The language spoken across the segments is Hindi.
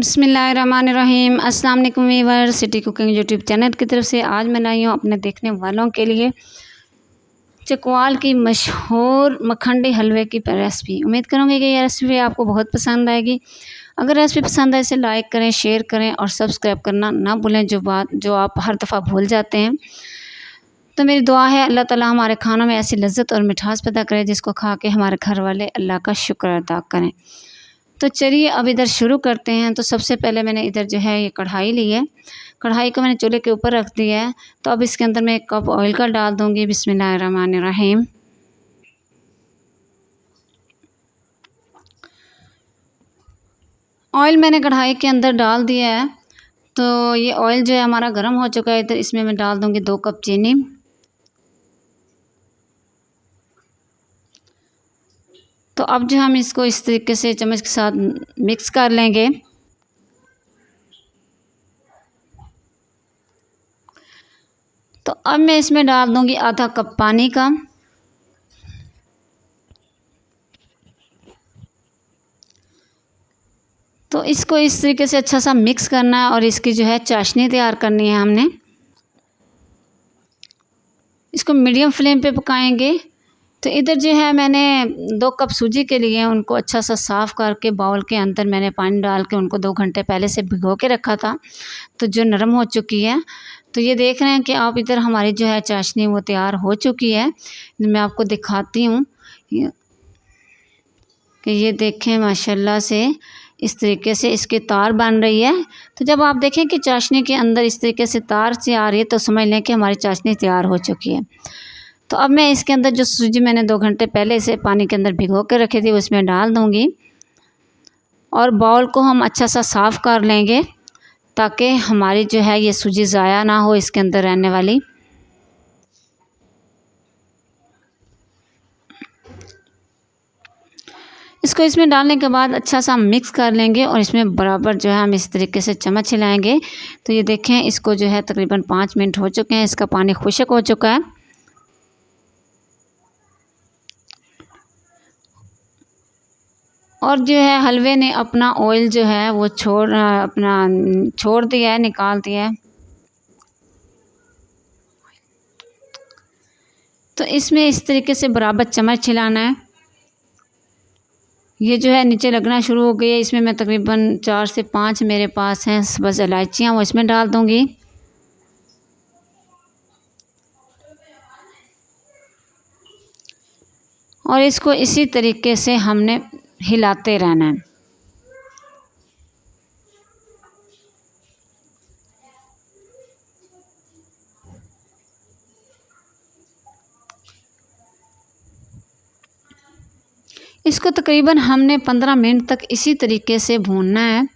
बिस्मिल्लाहिर्रहमानिर्रहीम। अस्सलाम वालेकुम viewer, city cooking YouTube channel की तरफ से आज मैं लाई हूँ अपने देखने वालों के लिए चकवाल की मशहूर मखंडी हलवे की रेसिपी। उम्मीद करूँगी कि यह रेसिपी आपको बहुत पसंद आएगी। अगर रेसिपी पसंद आए इसे लाइक करें, शेयर करें और सब्सक्राइब करना ना भूलें, जो आप हर दफ़ा भूल जाते हैं। तो मेरी दुआ है अल्लाह ताला हमारे खानों में ऐसी लज्जत और मिठास पैदा करे जिसको खा के हमारे घर वाले अल्लाह का शुक्र अदा करें। तो चलिए अब इधर शुरू करते हैं। तो सबसे पहले मैंने इधर जो है ये कढ़ाई ली है। कढ़ाई को मैंने चूल्हे के ऊपर रख दिया है। तो अब इसके अंदर मैं 1 कप ऑयल का डाल दूंगी। बिस्मिल्लाहिर्रहमानिर्रहीम। ऑयल मैंने कढ़ाई के अंदर डाल दिया है। तो ये ऑयल जो है हमारा गर्म हो चुका है। इधर इसमें मैं डाल दूंगी 2 कप चीनी। तो अब जो हम इसको इस तरीके से चम्मच के साथ मिक्स कर लेंगे। तो अब मैं इसमें डाल दूंगी आधा कप पानी का। तो इसको इस तरीके से अच्छा सा मिक्स करना है और इसकी जो है चाशनी तैयार करनी है हमने। इसको मीडियम फ्लेम पे पकाएंगे। तो इधर जो है मैंने 2 कप सूजी के लिए उनको अच्छा सा साफ़ करके बाउल के अंदर मैंने पानी डाल के उनको 2 घंटे पहले से भिगो के रखा था। तो जो नरम हो चुकी है। तो ये देख रहे हैं कि आप इधर हमारी जो है चाशनी वो तैयार हो चुकी है। मैं आपको दिखाती हूँ कि ये देखें माशाल्लाह से इस तरीके से इसकी तार बन रही है। तो जब आप देखें कि चाशनी के अंदर इस तरीके से तार सी आ रही है तो समझ लें कि हमारी चाशनी तैयार हो चुकी है। तो अब मैं इसके अंदर जो सूजी मैंने 2 घंटे पहले से पानी के अंदर भिगो के रखी थी उसमें डाल दूंगी और बाउल को हम अच्छा सा साफ़ कर लेंगे ताकि हमारी जो है ये सूजी ज़ाया ना हो इसके अंदर रहने वाली। इसको इसमें डालने के बाद अच्छा सा मिक्स कर लेंगे और इसमें बराबर जो है हम इस तरीके से चम्मच हिलाएंगे। तो ये देखें इसको जो है तकरीबन 5 मिनट हो चुके हैं। इसका पानी खुश्क हो चुका है। और जो है हलवे ने अपना ऑयल जो है वो छोड़ दिया है, निकाल दिया है। तो इसमें इस तरीके से बराबर चम्मच हिलाना है। ये जो है नीचे लगना शुरू हो गई है। इसमें मैं तकरीबन 4 से 5 मेरे पास हैं बस इलायचियाँ, वो इसमें डाल दूँगी। और इसको इसी तरीके से हमने हिलाते रहना है। इसको तकरीबन हमने 15 मिनट तक इसी तरीके से भूनना है।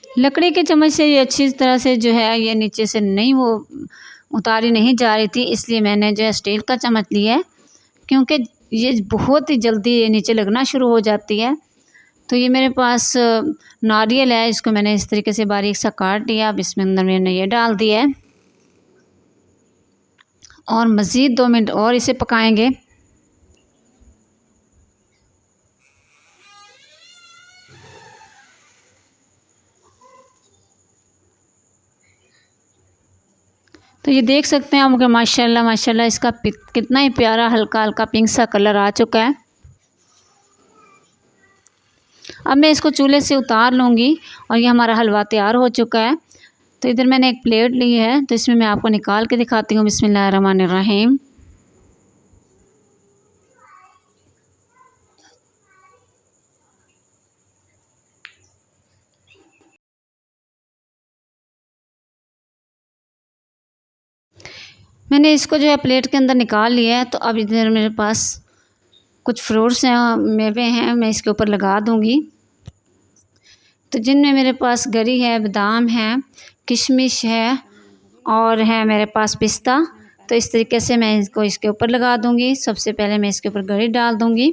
लकड़ी के चम्मच से ये अच्छी तरह से जो है ये नीचे से नहीं वो उतारी नहीं जा रही थी, इसलिए मैंने जो है स्टील का चम्मच लिया है क्योंकि ये बहुत ही जल्दी ये नीचे लगना शुरू हो जाती है। तो ये मेरे पास नारियल है, इसको मैंने इस तरीके से बारीक सा काट दिया। अब इसमें अंदर मैंने ये डाल दिया है और मज़ीद 2 मिनट और इसे पकाएंगे। तो ये देख सकते हैं आप कि माशाल्लाह माशाल्लाह इसका कितना ही प्यारा हल्का हल्का पिंक सा कलर आ चुका है। अब मैं इसको चूल्हे से उतार लूँगी और ये हमारा हलवा तैयार हो चुका है। तो इधर मैंने एक प्लेट ली है, तो इसमें मैं आपको निकाल के दिखाती हूँ। बिस्मिल्लाहिर्रहमानिर्रहीम। मैंने इसको जो है प्लेट के अंदर निकाल लिया है। तो अब इधर मेरे पास कुछ फ्रूट्स हैं, मेवे हैं, मैं इसके ऊपर लगा दूँगी। तो जिनमें मेरे पास गरी है, बादाम है, किशमिश है और है मेरे पास पिस्ता। तो इस तरीके से मैं इसको इसके ऊपर लगा दूँगी। सबसे पहले मैं इसके ऊपर गरी डाल दूँगी।